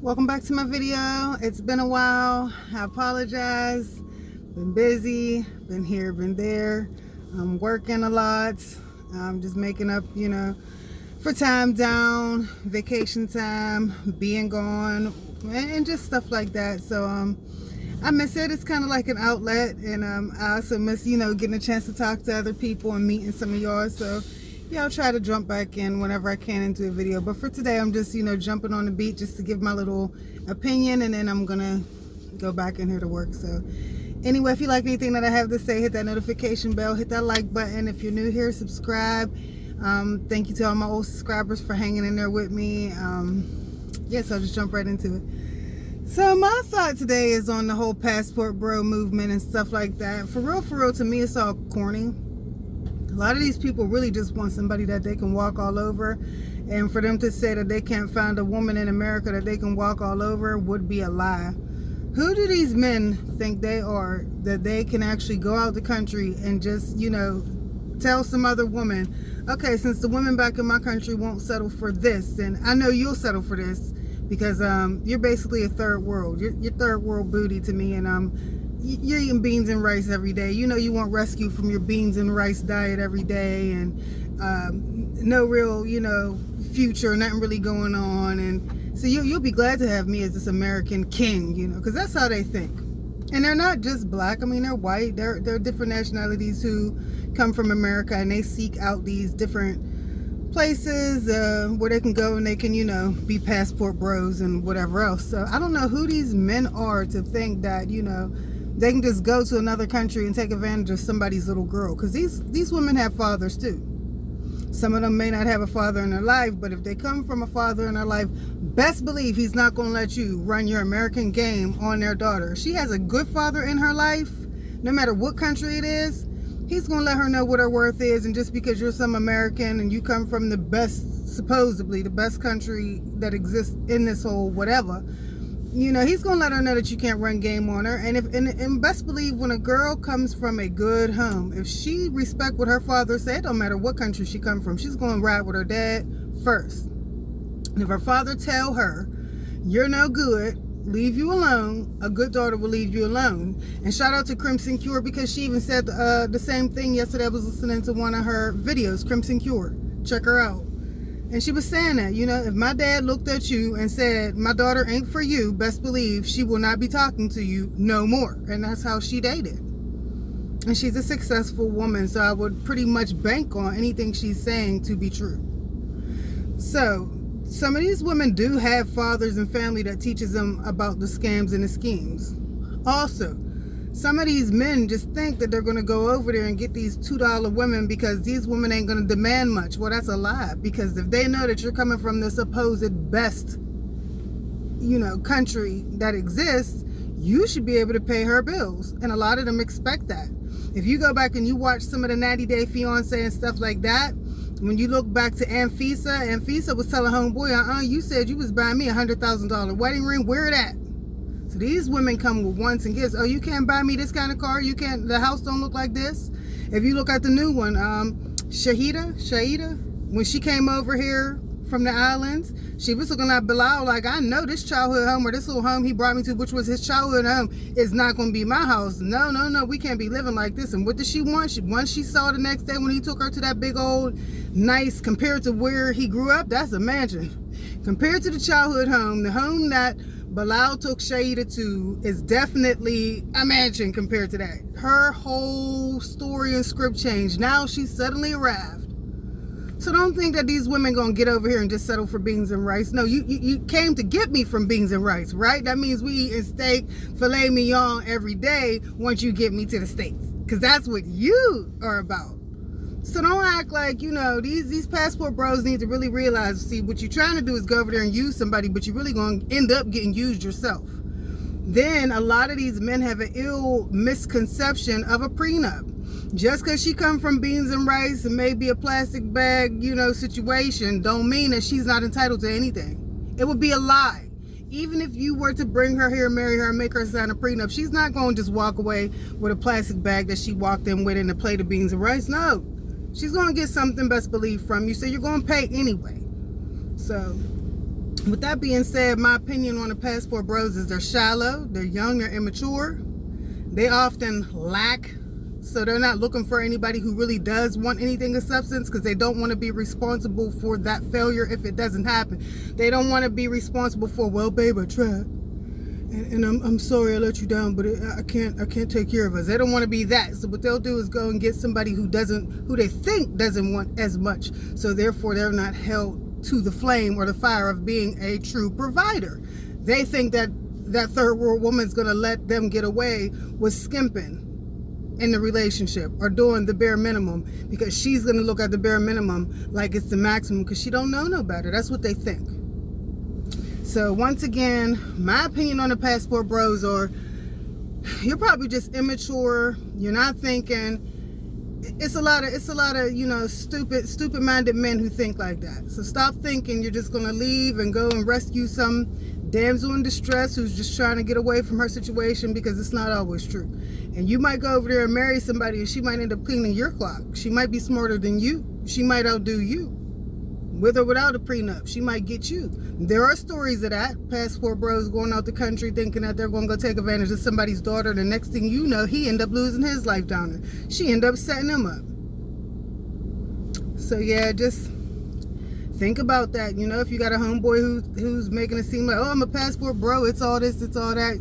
Welcome back to my video. It's been a while. I apologize. Been busy, been here, been there. I'm working a lot. I'm just making up, for time down, vacation time, being gone, and just stuff like that. So I miss it. It's kind of like an outlet, and I also miss, getting a chance to talk to other people and meeting some of y'all. So yeah, I'll try to jump back in whenever I can into a video. But for today, I'm just, jumping on the beat just to give my little opinion, and then I'm gonna go back in here to work. So anyway, if you like anything that I have to say, hit that notification bell, hit that like button. If you're new here, subscribe. Thank you to all my old subscribers for hanging in there with me. Yeah, so I'll just jump right into it. So my thought today is on the whole passport bro movement and stuff like that. For real, to me, it's all corny. A lot of these people really just want somebody that they can walk all over, and for them to say that they can't find a woman in America that they can walk all over would be a lie. Who do these men think they are that they can actually go out the country and just, tell some other woman, okay, since the women back in my country won't settle for this, then I know you'll settle for this, because you're basically a third world. You're third world booty to me, and you're eating beans and rice every day. You want rescue from your beans and rice diet every day, and no real, future, nothing really going on. And so you'll be glad to have me as this American king, because that's how they think. And they're not just black. I mean, they're white. They're different nationalities who come from America, and they seek out these different places where they can go and they can, be passport bros and whatever else. So I don't know who these men are to think that, they can just go to another country and take advantage of somebody's little girl. Because these women have fathers too. Some of them may not have a father in their life, but if they come from a father in their life, best believe he's not going to let you run your American game on their daughter. She has a good father in her life, no matter what country it is. He's going to let her know what her worth is, and just because you're some American and you come from the best, supposedly the best country that exists in this whole whatever, he's going to let her know that you can't run game on her. And best believe, when a girl comes from a good home, if she respect what her father said, it don't matter what country she come from, she's going to ride with her dad first. And if her father tell her, you're no good, leave you alone, a good daughter will leave you alone. And shout out to Crimson Cure, because she even said the same thing yesterday. I was listening to one of her videos, Crimson Cure. Check her out. And she was saying that, if my dad looked at you and said, my daughter ain't for you, best believe she will not be talking to you no more. And that's how she dated. And she's a successful woman, so I would pretty much bank on anything she's saying to be true. So some of these women do have fathers and family that teaches them about the scams and the schemes. Also, some of these men just think that they're going to go over there and get these $2 women because these women ain't going to demand much. Well, that's a lie, because if they know that you're coming from the supposed best, country that exists, you should be able to pay her bills. And a lot of them expect that. If you go back and you watch some of the 90 Day Fiance and stuff like that, when you look back to Anfisa was telling homeboy, you said you was buying me a $100,000 wedding ring. Where it at? So these women come with wants and gifts. Oh, you can't buy me this kind of car. You can't. The house don't look like this. If you look at the new one, Shahida, when she came over here from the islands, she was looking at Bilal like, I know this childhood home, or this little home he brought me to, which was his childhood home, is not going to be my house. No, we can't be living like this. And what did she want? Once she saw the next day when he took her to that big old nice, compared to where he grew up, that's a mansion. Compared to the childhood home, the home that Bilal took Shahida to is definitely a mansion compared to that. Her whole story and script changed. Now she's suddenly arrived. So don't think that these women gonna get over here and just settle for beans and rice. No, you came to get me from beans and rice, right? That means we eating steak, filet mignon every day once you get me to the States. Because that's what you are about. So don't act like, these passport bros need to really realize, see, what you're trying to do is go over there and use somebody, but you're really going to end up getting used yourself. Then a lot of these men have an ill misconception of a prenup. Just because she come from beans and rice and maybe a plastic bag, situation, don't mean that she's not entitled to anything. It would be a lie. Even if you were to bring her here, marry her, and make her sign a prenup, she's not going to just walk away with a plastic bag that she walked in with and a plate of beans and rice. No. She's going to get something, best believe, from you, so you're going to pay anyway. So With that being said, my opinion on the passport bros is they're shallow, they're young, they're immature. They often lack, so they're not looking for anybody who really does want anything of substance, because they don't want to be responsible for that failure if it doesn't happen. They don't want to be responsible for, well, babe, I tried, and I'm sorry I let you down, but I can't take care of us. They don't want to be that. So what they'll do is go and get somebody who they think doesn't want as much. So therefore, they're not held to the flame or the fire of being a true provider. They think that that third world woman's going to let them get away with skimping in the relationship or doing the bare minimum, because she's going to look at the bare minimum like it's the maximum, because she don't know no better. That's what they think. So once again, my opinion on the passport bros are, you're probably just immature. You're not thinking. It's a lot of you know, stupid minded men who think like that. So stop thinking you're just gonna leave and go and rescue some damsel in distress who's just trying to get away from her situation, because it's not always true. And you might go over there and marry somebody and she might end up cleaning your clock. She might be smarter than you. She might outdo you. With or without a prenup, she might get you. There are stories of that. Passport bros going out the country thinking that they're going to go take advantage of somebody's daughter. The next thing you know, he end up losing his life down there. She end up setting him up. So yeah, just think about that. You know, if you got a homeboy who's making it seem like, oh, I'm a passport bro, it's all this, it's all that.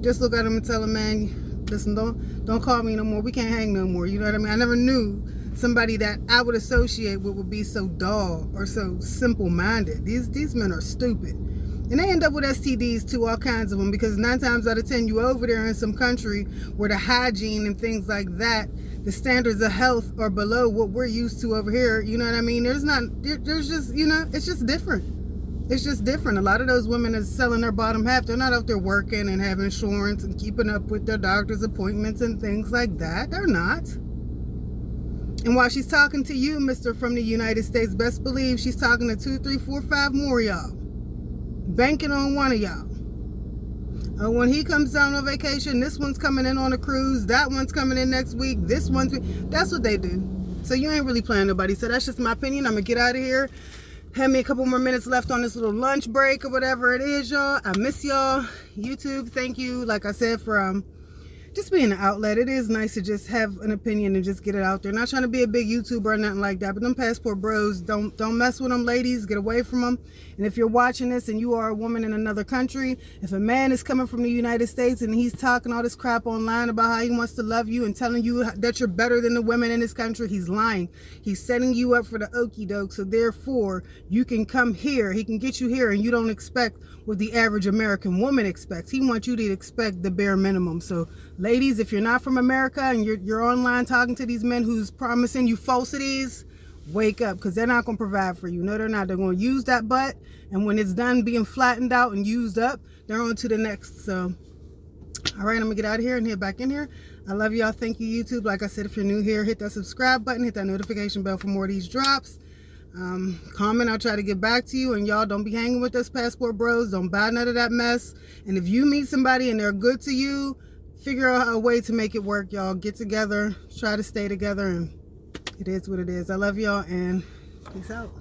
Just look at him and tell him, man, listen, don't call me no more. We can't hang no more. You know what I mean? I never knew somebody that I would associate with would be so dull or so simple-minded. These men are stupid. And they end up with STDs too, all kinds of them, because 9 times out of 10, you over there in some country where the hygiene and things like that, the standards of health are below what we're used to over here. You know what I mean? There's just, you know, it's just different. It's just different. A lot of those women are selling their bottom half. They're not out there working and having insurance and keeping up with their doctor's appointments and things like that. They're not. And while she's talking to you, Mr. from the United States, best believe she's talking to 2, 3, 4, 5 more y'all. Banking on one of y'all. When he comes down on vacation, this one's coming in on a cruise, that one's coming in next week, this one's... That's what they do. So you ain't really playing nobody. So that's just my opinion. I'm going to get out of here. Have me a couple more minutes left on this little lunch break or whatever it is, y'all. I miss y'all. YouTube, thank you, like I said, for... just being an outlet. It is nice to just have an opinion and just get it out there. Not trying to be a big YouTuber or nothing like that, but them passport bros, don't mess with them, ladies. Get away from them. And if you're watching this and you are a woman in another country, if a man is coming from the United States and he's talking all this crap online about how he wants to love you and telling you that you're better than the women in this country, he's lying. He's setting you up for the okie doke. So therefore, you can come here. He can get you here, and you don't expect what the average American woman expects. He wants you to expect the bare minimum. So ladies, if you're not from America and you're online talking to these men who's promising you falsities, wake up, because they're not going to provide for you. No, they're not. They're going to use that butt, and when it's done being flattened out and used up, they're on to the next. So, all right, I'm going to get out of here and head back in here. I love y'all. Thank you, YouTube. Like I said, if you're new here, hit that subscribe button, hit that notification bell for more of these drops. Comment, I'll try to get back to you. And y'all, don't be hanging with us passport bros. Don't buy none of that mess. And if you meet somebody and they're good to you, figure out a way to make it work, y'all. Get together, try to stay together, and it is what it is. I love y'all, and peace out.